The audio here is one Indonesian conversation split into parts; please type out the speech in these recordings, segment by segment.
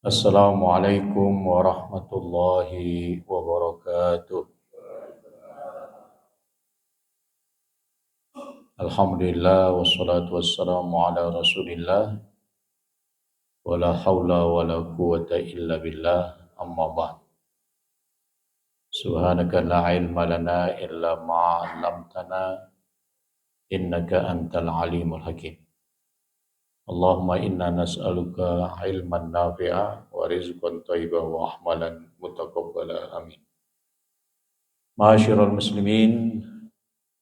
Assalamualaikum warahmatullahi wabarakatuh. Alhamdulillah wassalatu wassalamu ala Rasulillah wala haula wala quwata illa billah amma ba'd. Subhanaka la ilma lana illa ma 'allamtana innaka antal alimul hakim. Allahumma inna nas'aluka ilman nafi'a wa rizqan thayyiban wa ahmalan mutaqabbala amin. Ma'asyiral muslimin,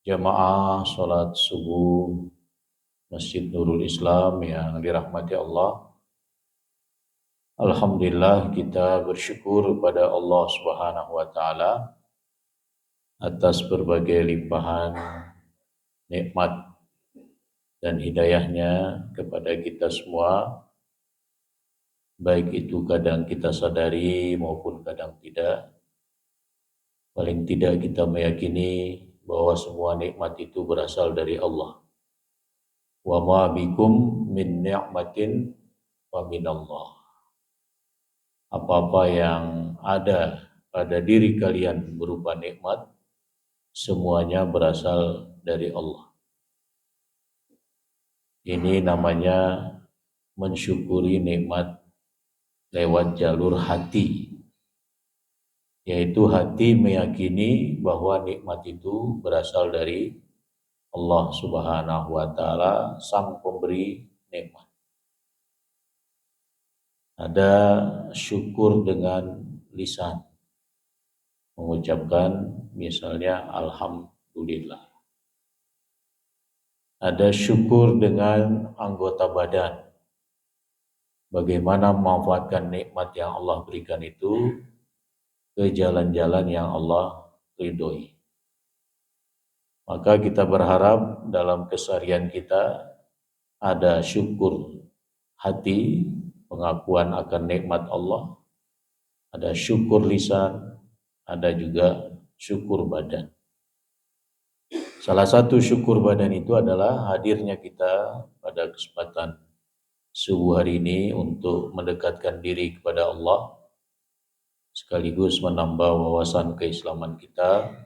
jamaah salat subuh Masjid Nurul Islam yang dirahmati Allah. Alhamdulillah kita bersyukur pada Allah Subhanahu wa taala atas berbagai limpahan nikmat dan hidayahnya kepada kita semua, baik itu kadang kita sadari maupun kadang tidak. Paling tidak kita meyakini bahwa semua nikmat itu berasal dari Allah. Wa ma bikum min ni'matin fa minallah. Apa-apa yang ada pada diri kalian berupa nikmat, semuanya berasal dari Allah. Ini namanya mensyukuri nikmat lewat jalur hati, yaitu hati meyakini bahwa nikmat itu berasal dari Allah Subhanahu wa taala, sang pemberi nikmat. Ada syukur dengan lisan, mengucapkan misalnya alhamdulillah. Ada syukur dengan anggota badan, bagaimana memanfaatkan nikmat yang Allah berikan itu ke jalan-jalan yang Allah ridhoi. Maka kita berharap dalam keseharian kita ada syukur hati, pengakuan akan nikmat Allah, ada syukur lisan, ada juga syukur badan. Salah satu syukur badan itu adalah hadirnya kita pada kesempatan subuh hari ini untuk mendekatkan diri kepada Allah, sekaligus menambah wawasan keislaman kita.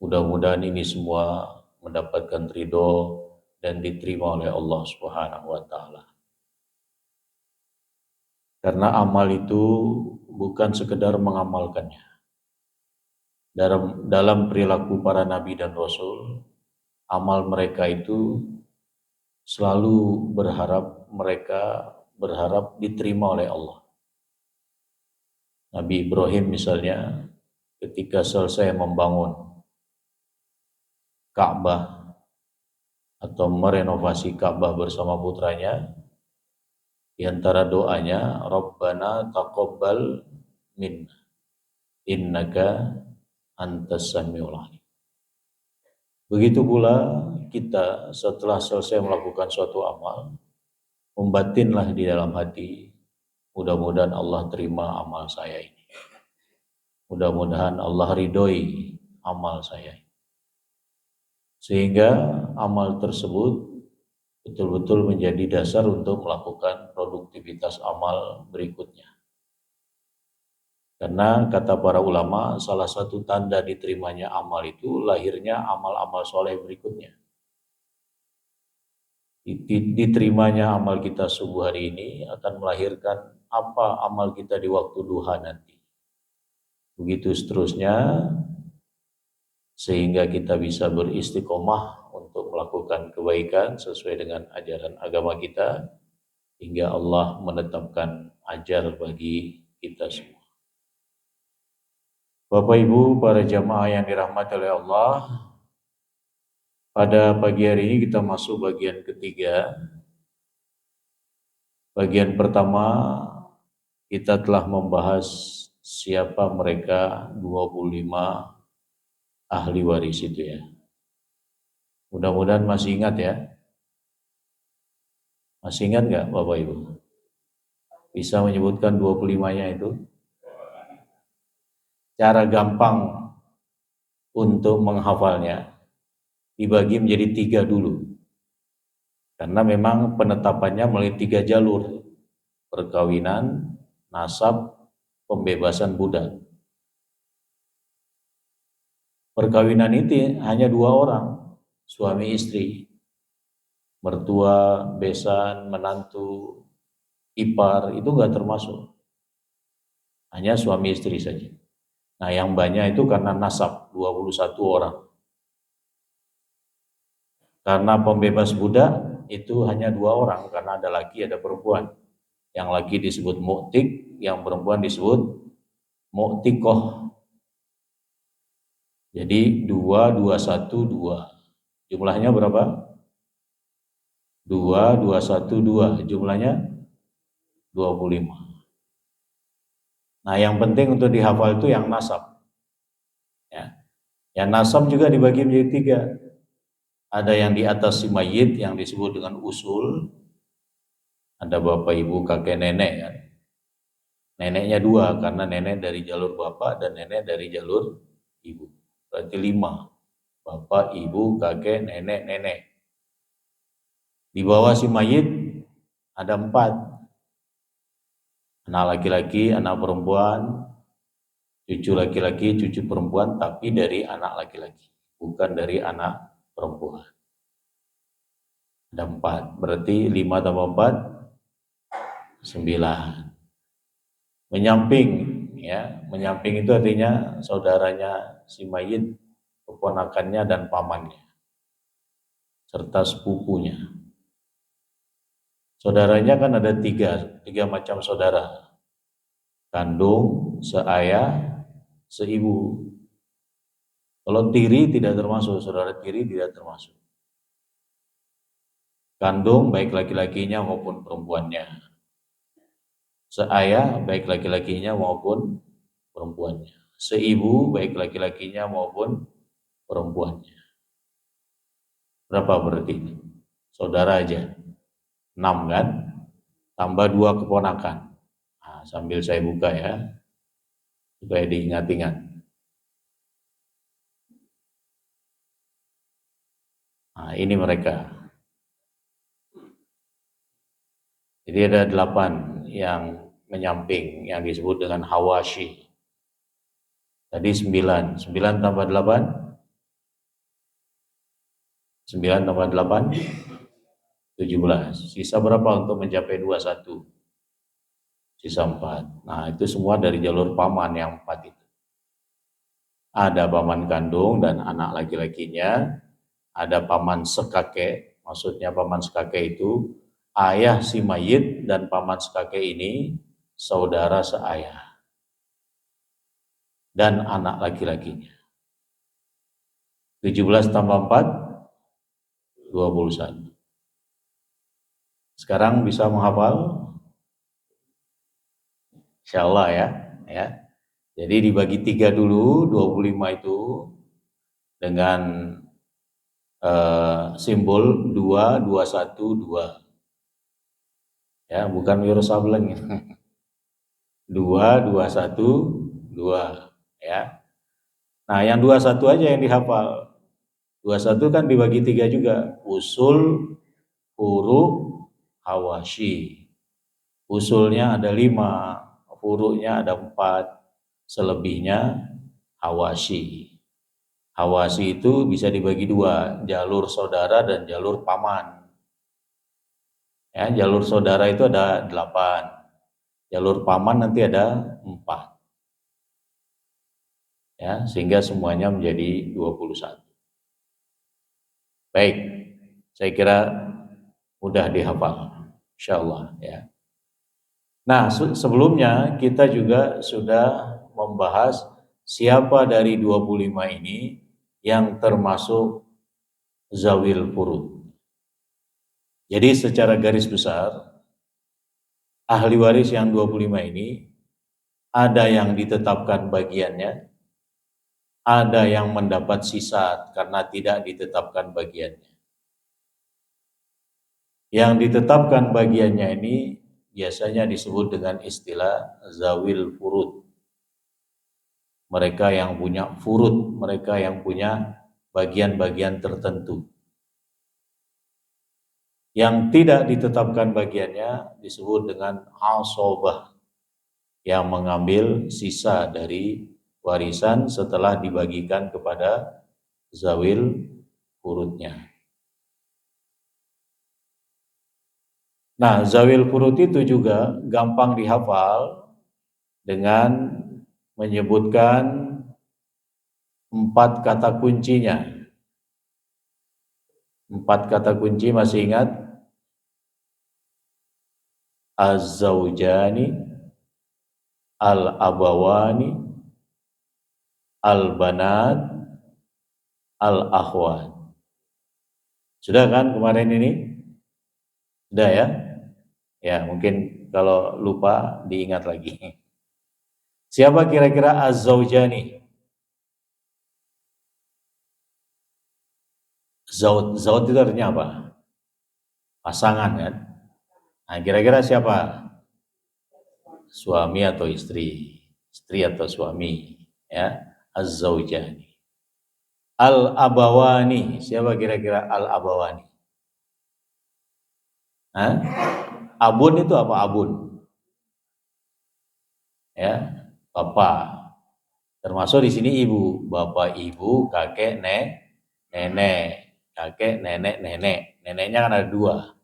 Mudah-mudahan ini semua mendapatkan ridho dan diterima oleh Allah Subhanahu wa taala. Karena amal itu bukan sekedar mengamalkannya. Dalam perilaku para nabi dan rasul, amal mereka itu selalu berharap diterima oleh Allah. Nabi Ibrahim misalnya ketika selesai membangun Ka'bah atau merenovasi Ka'bah bersama putranya, di antara doanya, Rabbana taqabbal minna innaka antas samiul alim. Begitu pula kita setelah selesai melakukan suatu amal, membatinlah di dalam hati, mudah-mudahan Allah terima amal saya ini. Mudah-mudahan Allah ridhoi amal saya ini. Sehingga amal tersebut betul-betul menjadi dasar untuk melakukan produktivitas amal berikutnya. Karena kata para ulama, salah satu tanda diterimanya amal itu lahirnya amal-amal soleh berikutnya. Diterimanya amal kita subuh hari ini akan melahirkan apa amal kita di waktu duha nanti. Begitu seterusnya, sehingga kita bisa beristiqomah untuk melakukan kebaikan sesuai dengan ajaran agama kita, hingga Allah menetapkan ajar bagi kita semua. Bapak Ibu para jamaah yang dirahmati oleh Allah, pada pagi hari ini kita masuk bagian ketiga. Bagian pertama kita telah membahas siapa mereka 25 ahli waris itu ya. Mudah-mudahan masih ingat ya. Masih ingat nggak Bapak Ibu? Bisa menyebutkan 25-nya itu? Cara gampang untuk menghafalnya dibagi menjadi 3 dulu. Karena memang penetapannya melalui 3 jalur. perkawinan, nasab, pembebasan budak. Perkawinan itu hanya 2 orang, suami istri, mertua, besan, menantu, ipar, itu nggak termasuk. Hanya suami istri saja. Nah, yang banyak itu karena nasab, 21 orang. Karena pembebas budak itu hanya 2 orang, karena ada laki, ada perempuan. Yang laki disebut mu'tik, yang perempuan disebut mu'tikoh. Jadi 2, 2, 1, 2. Jumlahnya berapa? 2, 2, 1, 2. Jumlahnya 25. Nah, yang penting untuk dihafal itu yang nasab. Ya. Yang nasab juga dibagi menjadi 3. Ada yang di atas si mayit yang disebut dengan usul. Ada bapak, ibu, kakek, nenek. Ya. Neneknya 2 karena nenek dari jalur bapak dan nenek dari jalur ibu. Berarti 5. Bapak, ibu, kakek, nenek, nenek. Di bawah si mayit ada 4. Anak laki-laki, anak perempuan, cucu laki-laki, cucu perempuan, tapi dari anak laki-laki, bukan dari anak perempuan. Ada 4, berarti 5 tambah 4, 9. Menyamping, ya, menyamping itu artinya saudaranya si mayit, keponakannya dan pamannya, serta sepupunya. Saudaranya kan ada 3 macam saudara. Kandung, seayah, seibu. Kalau tiri tidak termasuk, saudara tiri tidak termasuk. Kandung baik laki-lakinya maupun perempuannya. Seayah baik laki-lakinya maupun perempuannya. Seibu baik laki-lakinya maupun perempuannya. Berapa berarti? Saudara aja. 6 kan? Tambah 2 keponakan. Nah, sambil saya buka ya, supaya diingat-ingat. Nah, ini mereka. Jadi ada 8 yang menyamping, yang disebut dengan hawashi. Tadi 9. 9 tambah 8. 9 tambah 8. 17. Sisa berapa untuk mencapai 21? Sisa 4. Nah, itu semua dari jalur paman yang 4 itu. Ada paman kandung dan anak laki-lakinya, ada paman sekakek, maksudnya paman sekakek itu ayah si mayit, dan paman sekakek ini saudara seayah dan anak laki-lakinya. 17 tambah 4, 21. Sekarang bisa menghafal? Insyaallah ya. Jadi dibagi 3 dulu, 25 itu dengan simbol 2, 21, 2. Ya, bukan Yerusalem. 2, 21, 2. Ya. Nah, yang 21 aja yang dihafal. 21 kan dibagi 3 juga. Usul, huruf, hawashi. Usulnya ada 5, hurufnya ada 4, selebihnya hawashi. Hawashi itu bisa dibagi 2, jalur saudara dan jalur paman. Ya, jalur saudara itu ada 8, jalur paman nanti ada 4. Ya, sehingga semuanya menjadi 21. Baik, saya kira mudah dihafal, insyaallah ya. Nah, sebelumnya kita juga sudah membahas siapa dari 25 ini yang termasuk zawil furud. Jadi secara garis besar, ahli waris yang 25 ini ada yang ditetapkan bagiannya, ada yang mendapat sisa karena tidak ditetapkan bagiannya. Yang ditetapkan bagiannya ini biasanya disebut dengan istilah zawil furud. Mereka yang punya furud, mereka yang punya bagian-bagian tertentu. Yang tidak ditetapkan bagiannya disebut dengan asobah, yang mengambil sisa dari warisan setelah dibagikan kepada zawil furudnya. Nah, zawil furud itu juga gampang dihafal dengan menyebutkan 4 kata kuncinya. 4 kata kunci masih ingat? Az-zawjani, al-abawani, al-banat, al-akhwat. Sudah kan kemarin ini? Sudah ya? Ya, mungkin kalau lupa diingat lagi. Siapa kira-kira az-zawjani? Zaud itu artinya apa? Pasangan kan? Nah, kira-kira siapa? Suami atau istri? Istri atau suami? Ya, az-zawjani. Al-abawani, siapa kira-kira al-abawani? Hah? Abun itu apa abun? Ya, bapak. Termasuk di sini ibu, bapak, ibu, kakek, nenek, kakek, nenek, nenek. Neneknya kan ada 2.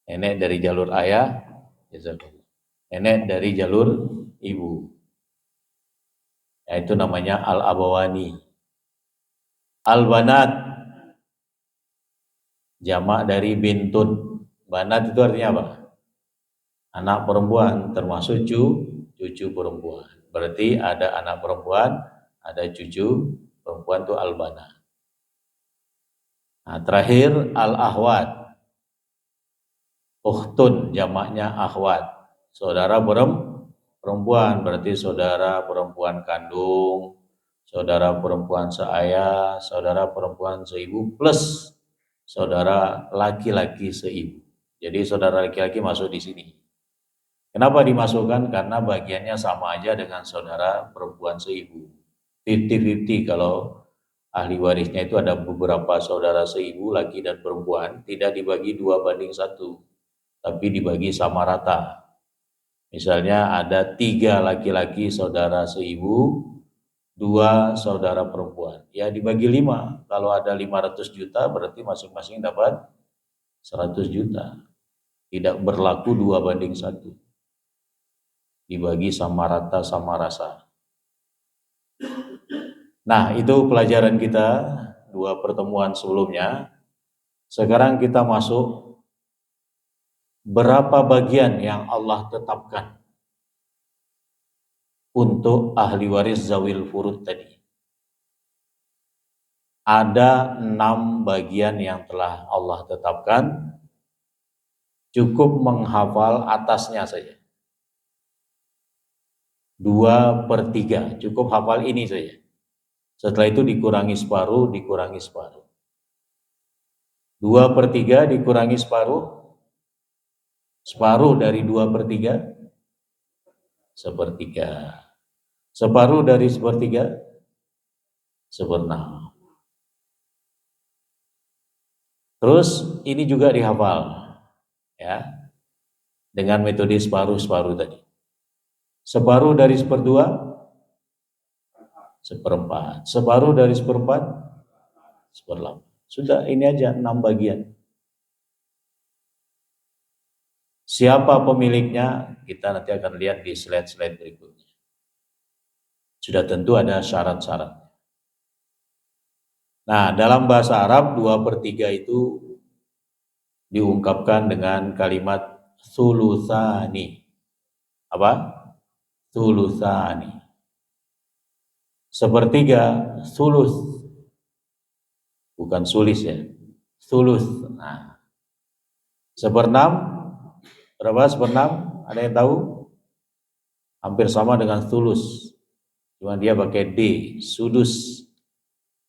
Nenek dari jalur ayah, nenek dari jalur ibu. Ya, itu namanya al-abawani. Al-banat, jamak dari bintun. Banat itu artinya apa? Anak perempuan, termasuk cucu perempuan. Berarti ada anak perempuan, ada cucu perempuan, itu al-banat. Nah, terakhir al-ahwat. Ukhtun, jamaknya akhwat. Saudara perempuan, berarti saudara perempuan kandung, saudara perempuan seayah, saudara perempuan seibu, plus saudara laki-laki seibu. Jadi saudara laki-laki masuk di sini. Kenapa dimasukkan? Karena bagiannya sama aja dengan saudara perempuan seibu. 50-50 kalau ahli warisnya itu ada beberapa saudara seibu, laki dan perempuan, tidak dibagi 2:1, tapi dibagi sama rata. Misalnya ada 3 laki-laki saudara seibu, 2 saudara perempuan. Ya dibagi 5. Kalau ada 500 juta berarti masing-masing dapat 100 juta. Tidak berlaku 2:1. Dibagi sama rata sama rasa. Nah, itu pelajaran kita 2 pertemuan sebelumnya. Sekarang kita masuk berapa bagian yang Allah tetapkan untuk ahli waris zawil furud tadi. Ada 6 bagian yang telah Allah tetapkan. Cukup menghafal atasnya saja. 2/3, cukup hafal ini saja. Setelah itu dikurangi separuh, dikurangi separuh. 2/3 dikurangi separuh. Separuh dari 2/3, 1/3. Separuh dari 1/3, 1/6. Terus ini juga dihafal, ya, dengan metode separuh-separuh tadi. Separuh dari 1/2, 1/4. Separuh dari 1/4, 1/8. Sudah, ini aja 6 bagian. Siapa pemiliknya? Kita nanti akan lihat di slide-slide berikutnya. Sudah tentu ada syarat-syarat. Nah, dalam bahasa Arab 2/3 itu diungkapkan dengan kalimat sulusani. Apa? Sulusani. 1/3 sulus. Bukan sulis ya. Sulus. Nah. 1/6 berapa? 1/6? Ada yang tahu? Hampir sama dengan sulus. Cuma dia pakai D, sudus.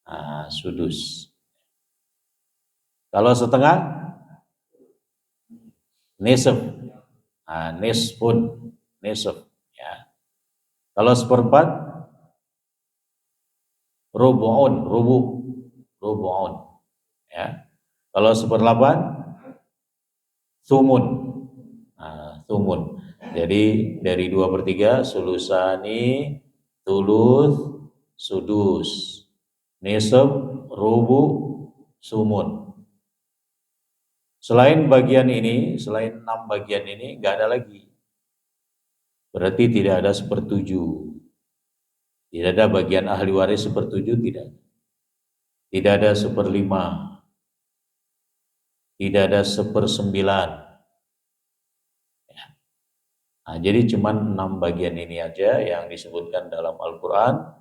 Nah, sudus. Kalau setengah? Nisf. Nah, nisfun. Nisf. Ya. Kalau 1/4? Rubu'un. Rubu'un. Ya. Kalau 1/8? Sumun. Nah, sumun. Jadi dari 2/3 sulusani, tulus, sudus, nisab, rubu, sumun. Selain bagian ini, selain 6 bagian ini, nggak ada lagi. Berarti tidak ada sepertujuh. Tidak ada bagian ahli waris sepertujuh, tidak. Tidak ada seperlima. Tidak ada sepersembilan. Nah, jadi cuma 6 bagian ini aja yang disebutkan dalam Al-Quran.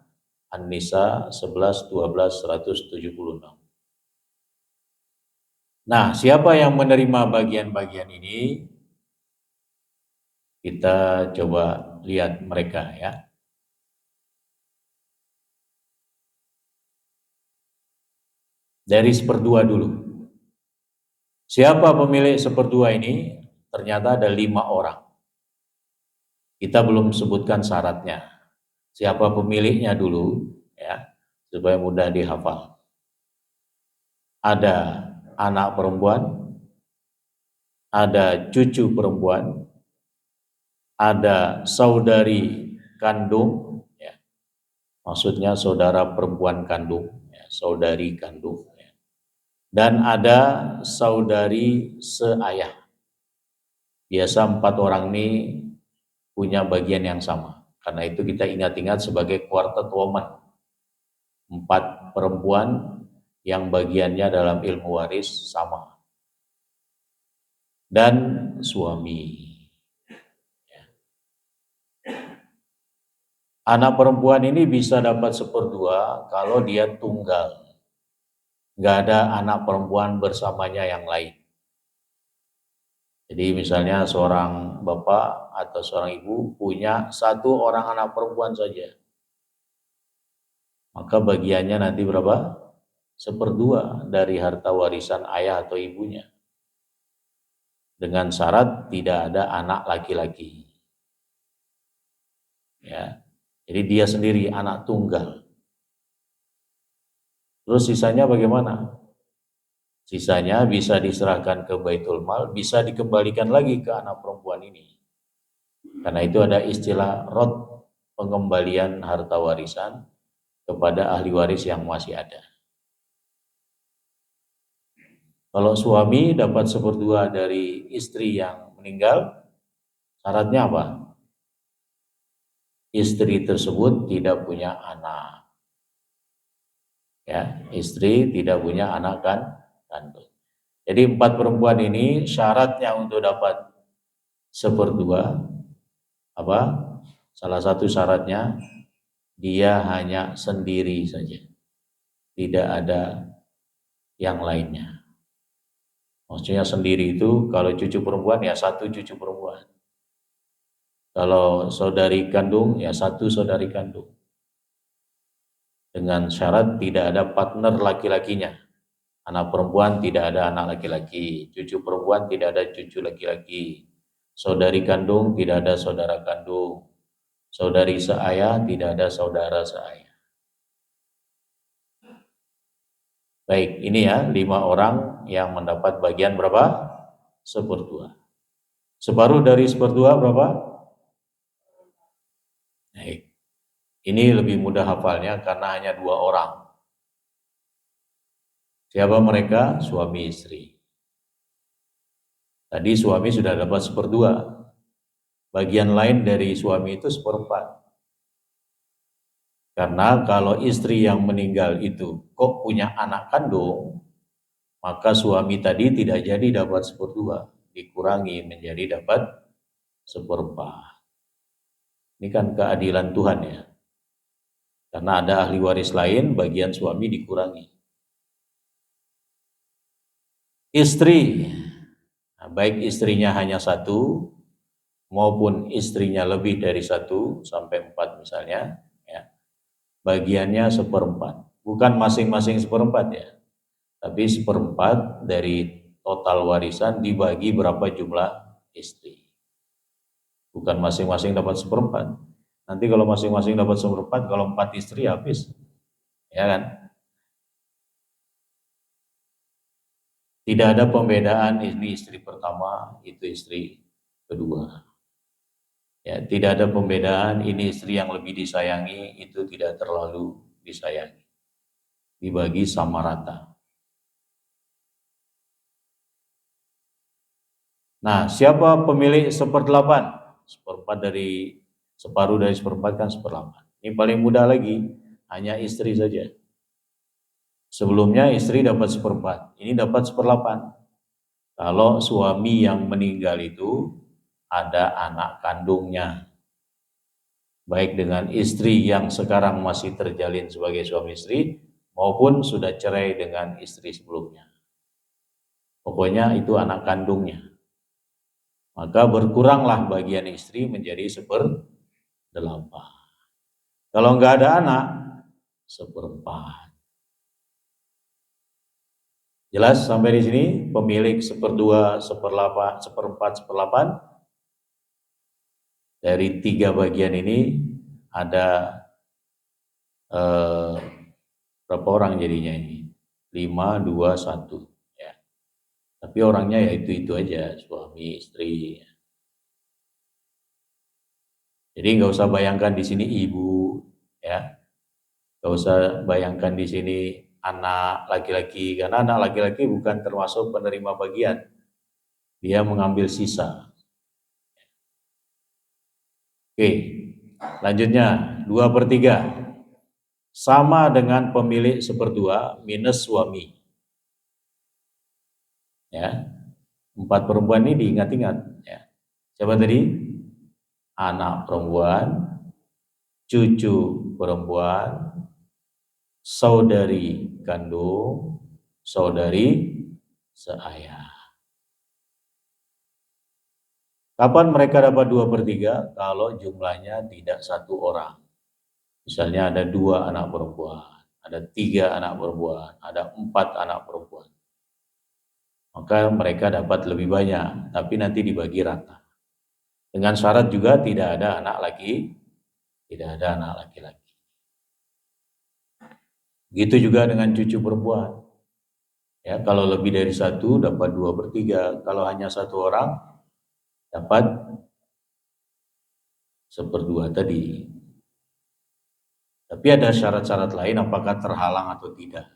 An-Nisa 11, 12, 176. Nah, siapa yang menerima bagian-bagian ini? Kita coba lihat mereka ya. Dari seperdua dulu. Siapa pemilik seperdua ini? Ternyata ada 5 orang. Kita belum sebutkan syaratnya. Siapa pemiliknya dulu ya, supaya mudah dihafal. Ada anak perempuan, ada cucu perempuan, ada saudari kandung, ya. Maksudnya saudara perempuan kandung, ya, saudari kandung, ya. Dan ada saudari seayah. Biasa 4 orang ini punya bagian yang sama. Karena itu kita ingat-ingat sebagai quartet woman. 4 perempuan yang bagiannya dalam ilmu waris sama. Dan suami. Anak perempuan ini bisa dapat seperdua kalau dia tunggal. Nggak ada anak perempuan bersamanya yang lain. Jadi misalnya seorang bapak atau seorang ibu punya 1 orang anak perempuan saja. Maka bagiannya nanti berapa? Seperdua dari harta warisan ayah atau ibunya. Dengan syarat tidak ada anak laki-laki. Ya. Jadi dia sendiri anak tunggal. Terus sisanya bagaimana? Sisanya bisa diserahkan ke Baitul Mal, bisa dikembalikan lagi ke anak perempuan ini. Karena itu ada istilah rod, pengembalian harta warisan kepada ahli waris yang masih ada. Kalau suami dapat seperdua dari istri yang meninggal, syaratnya apa? Istri tersebut tidak punya anak. Ya, istri tidak punya anak kandung. Jadi 4 perempuan ini syaratnya untuk dapat seperdua apa? Salah satu syaratnya dia hanya sendiri saja. Tidak ada yang lainnya. Maksudnya sendiri itu kalau cucu perempuan ya 1 cucu perempuan. Kalau saudari kandung ya 1 saudari kandung. Dengan syarat tidak ada partner laki-lakinya. Anak perempuan tidak ada anak laki-laki, cucu perempuan tidak ada cucu laki-laki, saudari kandung tidak ada saudara kandung, saudari seayah tidak ada saudara seayah. Baik, ini ya 5 orang yang mendapat bagian berapa? Seperdua. Separuh dari seperdua berapa? Baik. Ini lebih mudah hafalnya karena hanya 2 orang. Siapa mereka? Suami istri. Tadi suami sudah dapat seperdua. Bagian lain dari suami itu seperempat. Karena kalau istri yang meninggal itu kok punya anak kandung, maka suami tadi tidak jadi dapat seperdua. Dikurangi menjadi dapat seperempat. Ini kan keadilan Tuhan ya. Karena ada ahli waris lain, bagian suami dikurangi. Istri, nah, baik istrinya hanya 1 maupun istrinya lebih dari 1 sampai 4 misalnya, ya, bagiannya seperempat. Bukan masing-masing seperempat ya, tapi seperempat dari total warisan dibagi berapa jumlah istri. Bukan masing-masing dapat seperempat. Nanti kalau masing-masing dapat seperempat, kalau 4 istri habis, ya kan? Tidak ada pembedaan ini istri pertama, itu istri kedua. Ya, tidak ada pembedaan ini istri yang lebih disayangi, itu tidak terlalu disayangi. Dibagi sama rata. Nah, siapa pemilik 1/8? Seperempat dari separuh dari seperempat kan 1/8. Ini paling mudah lagi, hanya istri saja. Sebelumnya istri dapat 1/4, ini dapat 1/8. Kalau suami yang meninggal itu ada anak kandungnya, baik dengan istri yang sekarang masih terjalin sebagai suami istri, maupun sudah cerai dengan istri sebelumnya. Pokoknya itu anak kandungnya. Maka berkuranglah bagian istri menjadi 1/8. Kalau nggak ada anak, 1/4. Jelas sampai di sini? Pemilik 1/2, 1/8, 1/4, 1/8. Dari 3 bagian ini ada berapa orang jadinya ini? 5, 2, 1. Ya. Tapi orangnya ya itu aja, suami, istri. Jadi nggak usah bayangkan di sini ibu, ya. Nggak usah bayangkan di sini anak laki-laki, karena anak laki-laki bukan termasuk penerima bagian. Dia mengambil sisa. Oke, lanjutnya 2/3. Sama dengan pemilik 1/2 minus suami. Ya, 4 perempuan ini diingat-ingat. Ya. Siapa tadi? Anak perempuan, cucu perempuan, saudari kandung, saudari seayah. Kapan mereka dapat 2/3? Kalau jumlahnya tidak 1 orang. Misalnya ada 2 anak perempuan, ada 3 anak perempuan, ada 4 anak perempuan. Maka mereka dapat lebih banyak, tapi nanti dibagi rata. Dengan syarat juga tidak ada anak laki-laki. Begitu juga dengan cucu perempuan. Ya, kalau lebih dari 1 dapat 2/3. Kalau hanya 1 orang dapat 1/2 tadi. Tapi ada syarat-syarat lain apakah terhalang atau tidak.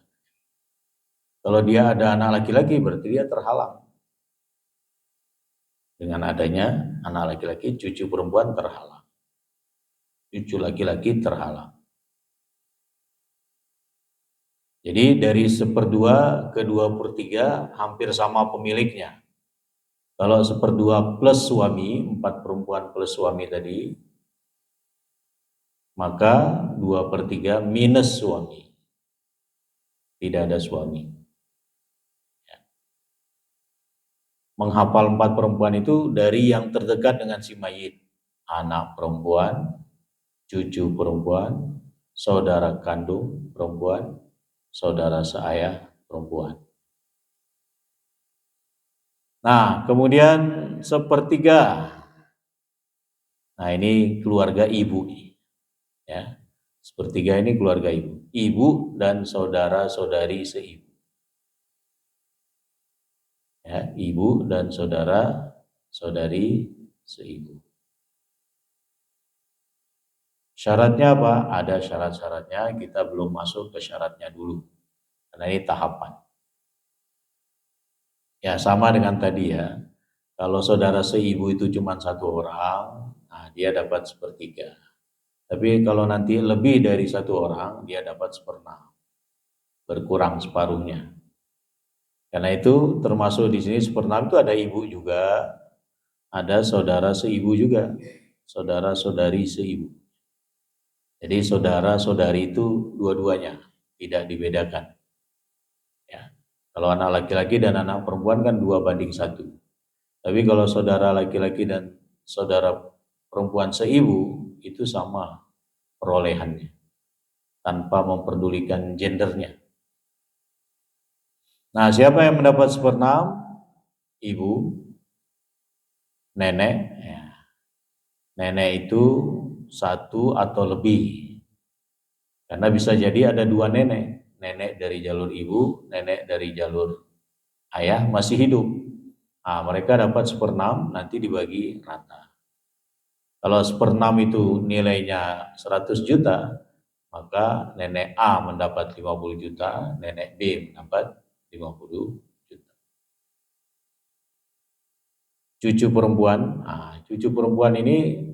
Kalau dia ada anak laki-laki berarti dia terhalang. Dengan adanya anak laki-laki, cucu perempuan terhalang. Cucu laki-laki terhalang. Jadi dari 1/2 ke 2/3 hampir sama pemiliknya. Kalau 1/2 plus suami, 4 perempuan plus suami tadi, maka 2/3 minus suami. Tidak ada suami. Ya. Menghafal 4 perempuan itu dari yang terdekat dengan si mayit. Anak perempuan, cucu perempuan, saudara kandung perempuan, saudara seayah perempuan. Nah, kemudian 1/3. Nah, ini keluarga ibu. Ya. 1/3 ini keluarga ibu. Ibu dan saudara-saudari seibu. Ya, ibu dan saudara-saudari seibu. Syaratnya apa? Ada syarat-syaratnya, kita belum masuk ke syaratnya dulu. Karena ini tahapan. Ya, sama dengan tadi ya. Kalau saudara seibu itu cuma 1 orang, nah dia dapat 1/3. Tapi kalau nanti lebih dari 1 orang, dia dapat 1/6. Berkurang separuhnya. Karena itu termasuk di sini 1/6 itu ada ibu juga, ada saudara seibu juga, saudara-saudari seibu. Jadi saudara-saudari itu dua-duanya, tidak dibedakan. Ya. Kalau anak laki-laki dan anak perempuan kan 2/1. Tapi kalau saudara laki-laki dan saudara perempuan seibu, itu sama perolehannya, tanpa memperdulikan gendernya. Nah, siapa yang mendapat 1/6? Ibu, nenek. Ya. Nenek itu 1 atau lebih. Karena bisa jadi ada 2 nenek. Nenek dari jalur ibu, nenek dari jalur ayah masih hidup. Nah, mereka dapat 1/6 nanti dibagi rata. Kalau 1/6 itu nilainya 100 juta, maka nenek A mendapat 50 juta, nenek B mendapat 50 juta. Cucu perempuan, cucu perempuan ini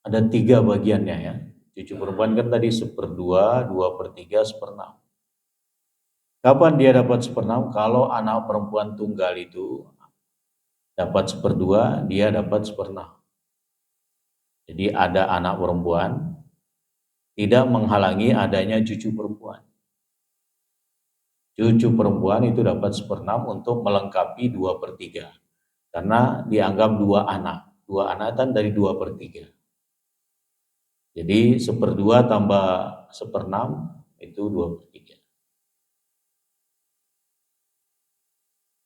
ada 3 bagiannya ya. Cucu perempuan kan tadi 1/2, 2/3, 1/6. Kapan dia dapat 1/6? Kalau anak perempuan tunggal itu dapat 1/2, dia dapat 1/6. Jadi ada anak perempuan, tidak menghalangi adanya cucu perempuan. Cucu perempuan itu dapat 1/6 untuk melengkapi 2/3. Karena dianggap 2 anak. 2 anak kan dari 2/3. Jadi 1/2 tambah 1/6 itu 2/3.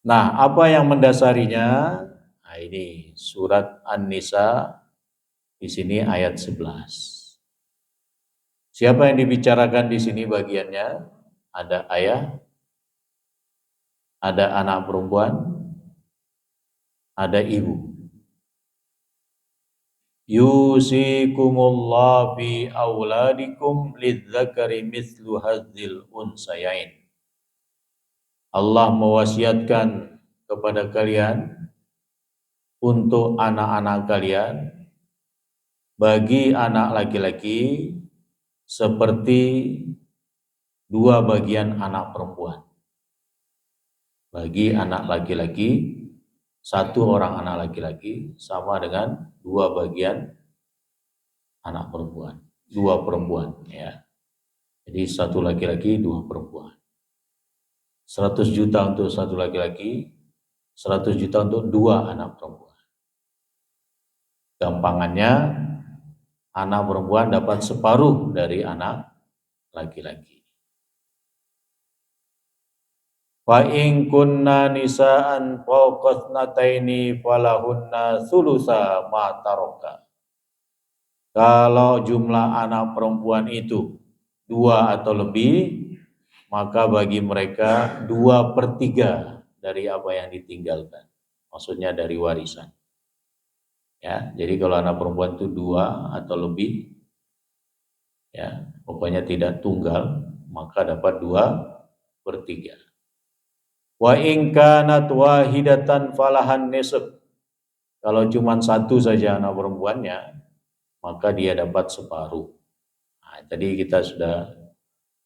Nah, apa yang mendasarinya? Nah, ini surat An-Nisa di sini ayat 11. Siapa yang dibicarakan di sini bagiannya? Ada ayah, ada anak perempuan, ada ibu. Yusikumullah fi auladikum lidzakari mithlu hadzil unsayain. Allah mewasiatkan kepada kalian untuk anak-anak kalian bagi anak laki-laki seperti 2 bagian anak perempuan. Bagi anak laki-laki, 1 orang anak laki-laki sama dengan 2 bagian anak perempuan. 2 perempuan ya. Jadi 1 laki-laki, 2 perempuan. 100 juta untuk 1 laki-laki, 100 juta untuk 2 anak perempuan. Gampangannya, anak perempuan dapat separuh dari anak laki-laki. Fa in kunna nisaan fawqathnataini falahunna thulutsa ma taraka. Kalau jumlah anak perempuan itu 2 atau lebih, maka bagi mereka 2/3 dari apa yang ditinggalkan. Maksudnya dari warisan. Ya, jadi kalau anak perempuan itu 2 atau lebih, ya, pokoknya tidak tunggal, maka dapat 2/3. Wa in kanat wahidatan falahan nisf. Kalau cuma 1 saja anak perempuannya, maka dia dapat separuh. Nah, tadi kita sudah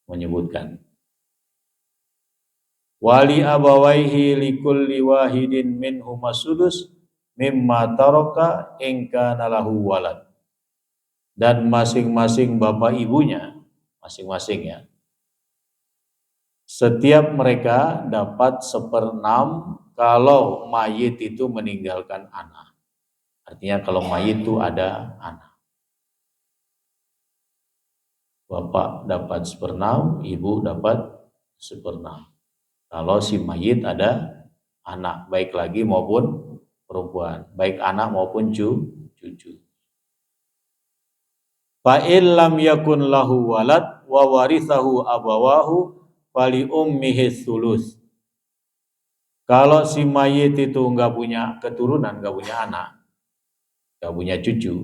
menyebutkan. Wali abawaihi likulli wahidin minhuma sudus mimma taraka in kana lahu walad. Dan masing-masing bapak ibunya, masing-masing ya, setiap mereka dapat 1/6 kalau mayit itu meninggalkan anak. Artinya kalau mayit itu ada anak. Bapak dapat 1/6, ibu dapat 1/6. Kalau si mayit ada anak, baik laki maupun perempuan, baik anak maupun cucu. Fa illam yakun lahu walad wa warithahu abawahu fali ummihi thuluth. Kalau si mayit itu enggak punya keturunan, enggak punya anak, enggak punya cucu,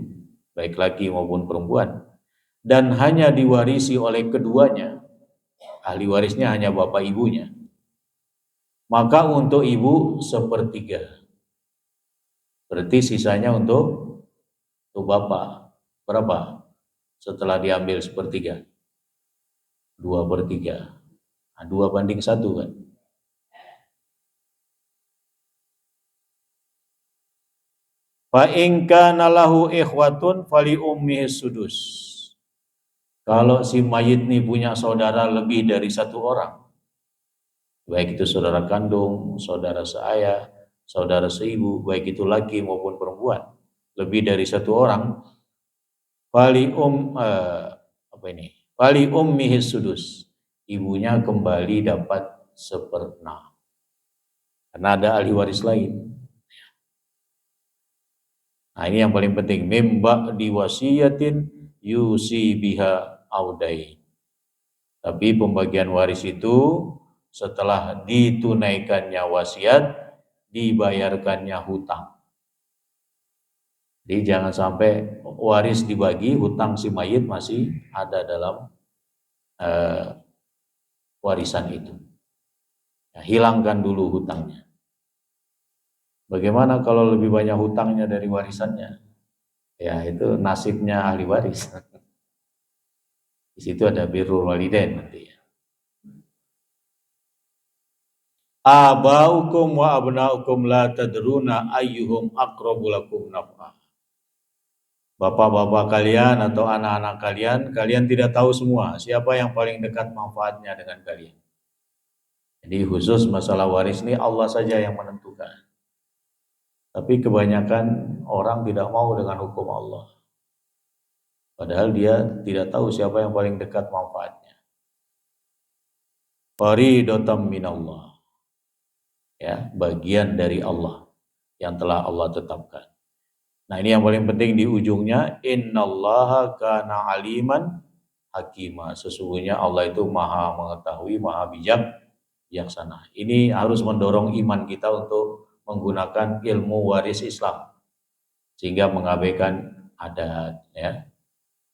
baik laki maupun perempuan, dan hanya diwarisi oleh keduanya, ahli warisnya hanya bapak ibunya, maka untuk ibu 1/3. Berarti sisanya untuk bapak. Berapa? Setelah diambil 1/3. 2/3. Nah, 2/1 kan. Fa in kana lahu ikhwatun fali ummihi sudus. Kalau si mayit ini punya saudara lebih dari 1 orang, baik itu saudara kandung, saudara seayah, saudara seibu, baik itu laki maupun perempuan, lebih dari 1 orang, fali ummihi sudus. Ibunya kembali dapat 1/6. Karena ada ahli waris lain. Nah, ini yang paling penting, mimba diwasiyatin yusi biha audai. Tapi pembagian waris itu setelah ditunaikannya wasiat, dibayarkannya hutang. Jadi jangan sampai waris dibagi, hutang si mayit masih ada dalam warisan itu. Ya, hilangkan dulu hutangnya. Bagaimana kalau lebih banyak hutangnya dari warisannya? Ya itu nasibnya ahli waris. Di situ ada birrul walidain nanti ya. Abaukum wa abnaukum la tadruna ayyuhum aqrabu lakum naf'a. Bapak-bapak kalian atau anak-anak kalian, kalian tidak tahu semua siapa yang paling dekat manfaatnya dengan kalian. Jadi khusus masalah waris ini Allah saja yang menentukan. Tapi kebanyakan orang tidak mau dengan hukum Allah. Padahal dia tidak tahu siapa yang paling dekat manfaatnya. Faridotam minallah. Ya, bagian dari Allah yang telah Allah tetapkan. Nah, ini yang paling penting di ujungnya, innallaha kana aliman hakima. Sesungguhnya Allah itu Maha mengetahui, Maha bijaksana. Ini harus mendorong iman kita untuk menggunakan ilmu waris Islam sehingga mengabaikan adat ya,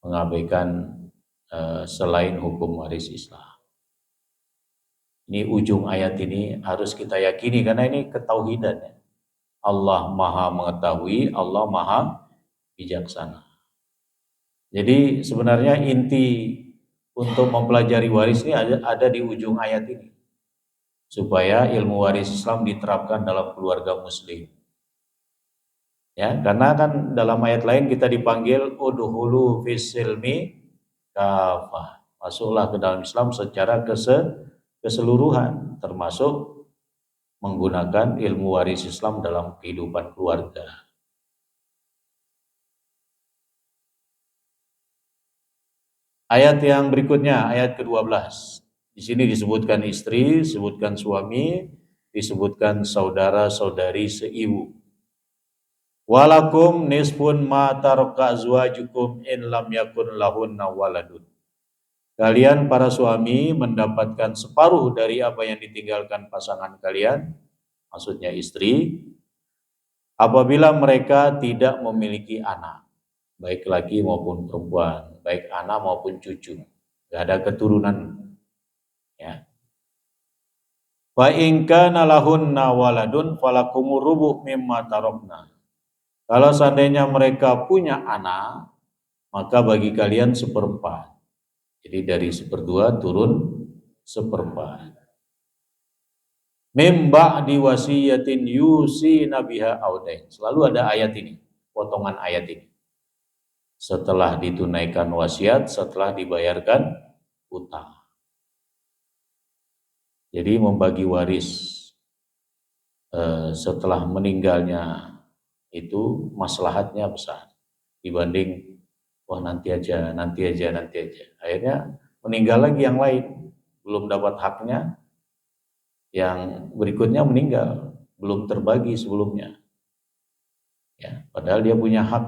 mengabaikan selain hukum waris Islam. Ini ujung ayat ini harus kita yakini karena ini ketauhidan ya. Allah Maha mengetahui, Allah Maha bijaksana. Jadi sebenarnya inti untuk mempelajari waris ini ada di ujung ayat ini. Supaya ilmu waris Islam diterapkan dalam keluarga muslim. Ya, karena kan dalam ayat lain kita dipanggil udhulu fis silmi kafah. Masuklah ke dalam Islam secara keseluruhan, termasuk menggunakan ilmu waris Islam dalam kehidupan keluarga. Ayat yang berikutnya, ayat ke-12. Di sini disebutkan istri, disebutkan suami, disebutkan saudara-saudari seibu. Walakum nisfun ma taraka azwajukum in lam yakun lahunna waladun. Kalian para suami mendapatkan separuh dari apa yang ditinggalkan pasangan kalian, maksudnya istri, apabila mereka tidak memiliki anak, baik laki maupun perempuan, baik anak maupun cucu, gak ada keturunan. Ya. Wa in kana lahunna waladun falakumur rubu' mimma tarokna. Kalau seandainya mereka punya anak, maka bagi kalian seperempat. Jadi dari seperdua turun seperempat. Mim ba'di wasiyatin yusi nabiha audain. Selalu ada ayat ini, potongan ayat ini. Setelah ditunaikan wasiat, setelah dibayarkan utang. Jadi membagi waris setelah meninggalnya itu maslahatnya besar dibanding wah nanti aja. Akhirnya meninggal lagi yang lain, belum dapat haknya, yang berikutnya meninggal, belum terbagi sebelumnya. Ya, padahal dia punya hak.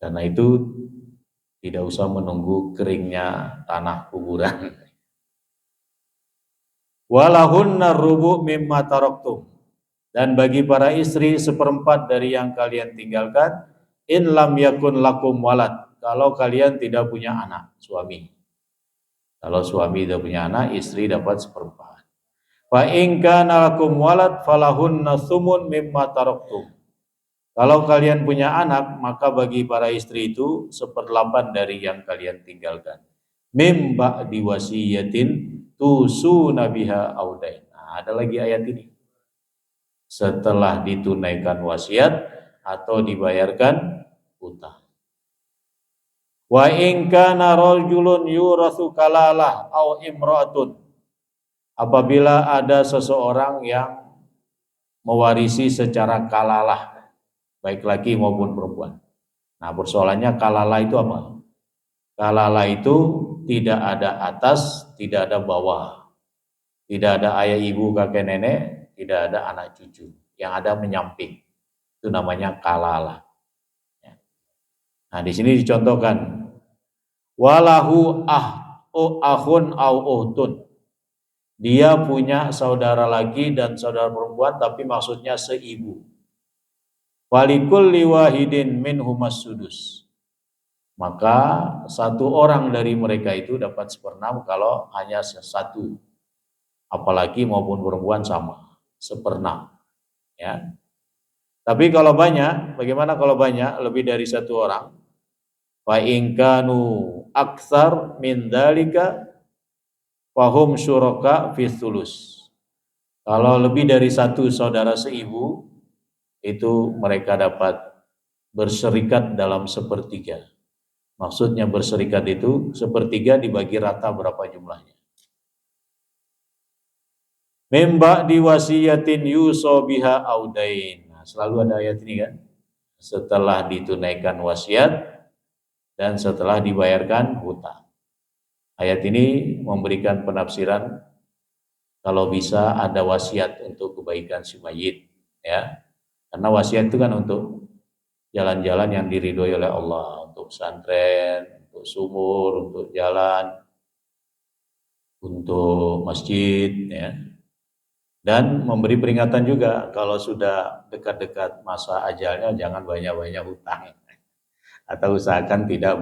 Karena itu tidak usah menunggu keringnya tanah kuburan. Walahunna rubu' mimma taraktum. Dan bagi para istri seperempat dari yang kalian tinggalkan, in lam yakun lakum walad. Kalau kalian tidak punya anak, suami. Kalau suami tidak punya anak, istri dapat seperempat. Fa in kana lakum walad falahunna thumun mimma taraktum. Kalau kalian punya anak, maka bagi para istri itu 1/8 dari yang kalian tinggalkan. Mim ba'di wasiyatin tusuna biha audain. Nah, ada lagi ayat ini. Setelah ditunaikan wasiat atau dibayarkan utang. Wa in kana rajulun yuratsu kalalah au imra'atun. Apabila ada seseorang yang mewarisi secara kalalah, baik laki maupun perempuan. Nah, persoalannya kalalah itu apa? Kalalah itu tidak ada atas, tidak ada bawah. Tidak ada ayah ibu kakek nenek, tidak ada anak cucu. Yang ada menyamping. Itu namanya kalalah. Nah, di sini dicontohkan walahu ahun au uhtun. Dia punya saudara laki dan saudara perempuan, tapi maksudnya seibu. Walikulli wahidin minhumas sudus. Maka satu orang dari mereka itu dapat 1/6 kalau hanya satu. Apalagi maupun perempuan sama, 1/6. Ya. Tapi kalau banyak, bagaimana kalau banyak lebih dari satu orang? Fa in kanu aktsar min dzalika fahum syuraka fi thulus. Kalau lebih dari satu saudara seibu, itu mereka dapat berserikat dalam 1/3. Maksudnya berserikat itu 1/3 dibagi rata berapa jumlahnya. Memba diwasiyatin yuso biha audain. Nah, selalu ada ayat ini kan. Setelah ditunaikan wasiat dan setelah dibayarkan hutang. Ayat ini memberikan penafsiran kalau bisa ada wasiat untuk kebaikan si mayit, ya. Karena wasiat itu kan untuk jalan-jalan yang diridhoi oleh Allah, untuk pesantren, untuk sumur, untuk jalan, untuk masjid, ya. Dan memberi peringatan juga kalau sudah dekat-dekat masa ajalnya jangan banyak-banyak hutang atau usahakan tidak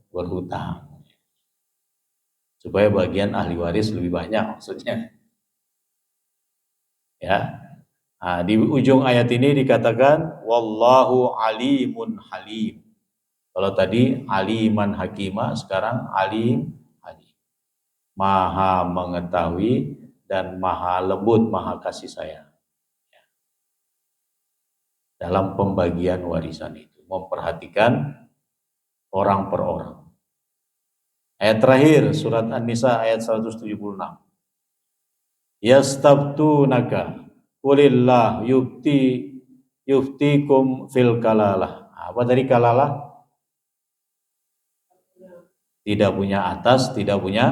berhutang supaya bagian ahli waris lebih banyak maksudnya. Ya. Nah, di ujung ayat ini dikatakan wallahu alimun halim. Kalau tadi aliman hakimah, sekarang alim halim. Maha mengetahui dan maha lembut, maha kasih sayang. Dalam pembagian warisan itu, memperhatikan orang per orang. Ayat terakhir surat An-Nisa ayat 176. Yastabtunaka qulillah yuftikum fil kalalah. Apa tadi kalalah? Tidak punya atas, tidak punya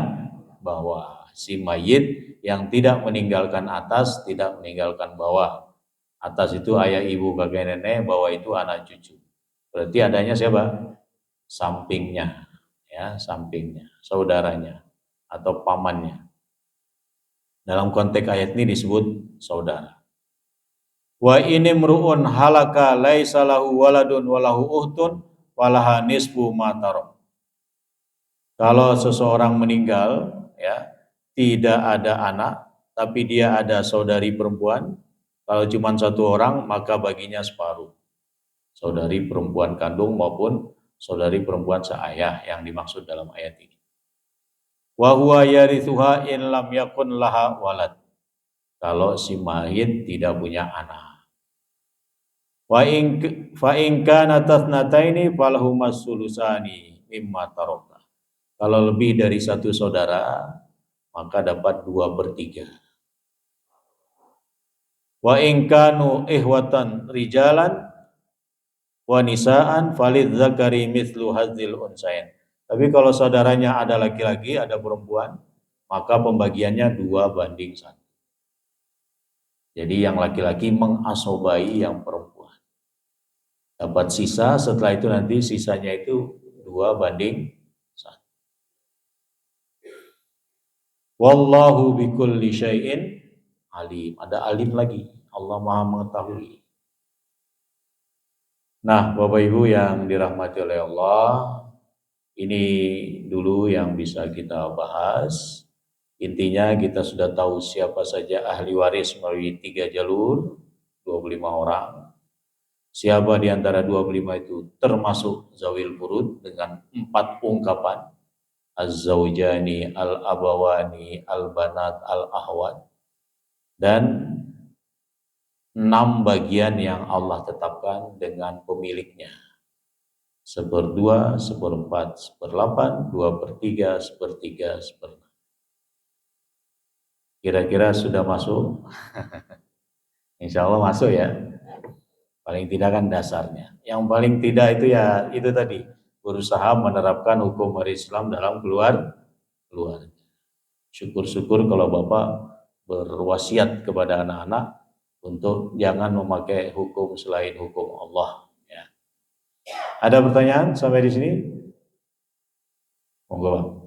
bawah. Si mayit yang tidak meninggalkan atas, tidak meninggalkan bawah. Atas itu ayah, ibu, kakek, nenek, bawah itu anak cucu. Berarti adanya siapa? Sampingnya, ya, sampingnya, saudaranya atau pamannya. Dalam konteks ayat ini disebut saudara. Wa inimruun halaka laisa lahu waladun walahu uhtun walaha nisfu ma tarak. Kalau seseorang meninggal, ya, tidak ada anak, tapi dia ada saudari perempuan. Kalau cuma satu orang, maka baginya separuh. Saudari perempuan kandung maupun saudari perempuan seayah yang dimaksud dalam ayat ini. Wa huwa yarithuha in lam yakun laha walad. Kalau si mayit tidak punya anak. Fa in kana tathnataini falahumas sulusani mimma taraka. Kalau lebih dari satu saudara, maka dapat 2/3. Wa in kanu ihwatan rijalan wa nisaan falid zakari mithlu hadzil unsain. Tapi kalau saudaranya ada laki-laki, ada perempuan, maka pembagiannya 2/1. Jadi yang laki-laki mengasobai yang perempuan. Dapat sisa, setelah itu nanti sisanya itu 2/1. Wallahu bikulli syai'in alim. Ada alim lagi. Allah Maha mengetahui. Nah, Bapak Ibu yang dirahmati oleh Allah, ini dulu yang bisa kita bahas. Intinya kita sudah tahu siapa saja ahli waris melalui 3 jalur, 25 orang. Siapa di antara 25 itu termasuk zawil furud dengan 4 ungkapan. Az-zawjani, al-abawani, al-banat, al-ahwat. Dan 6 bagian yang Allah tetapkan dengan pemiliknya. 1/2, 1/4, 1/8, 2/3, 1/3, 1/6. Kira-kira sudah masuk? Insya Allah masuk ya. Paling tidak kan dasarnya. Yang paling tidak itu ya itu tadi. Berusaha menerapkan hukum Islam dalam keluarga. Syukur-syukur kalau Bapak berwasiat kepada anak-anak untuk jangan memakai hukum selain hukum Allah. Ya. Ada pertanyaan sampai di sini? Monggo.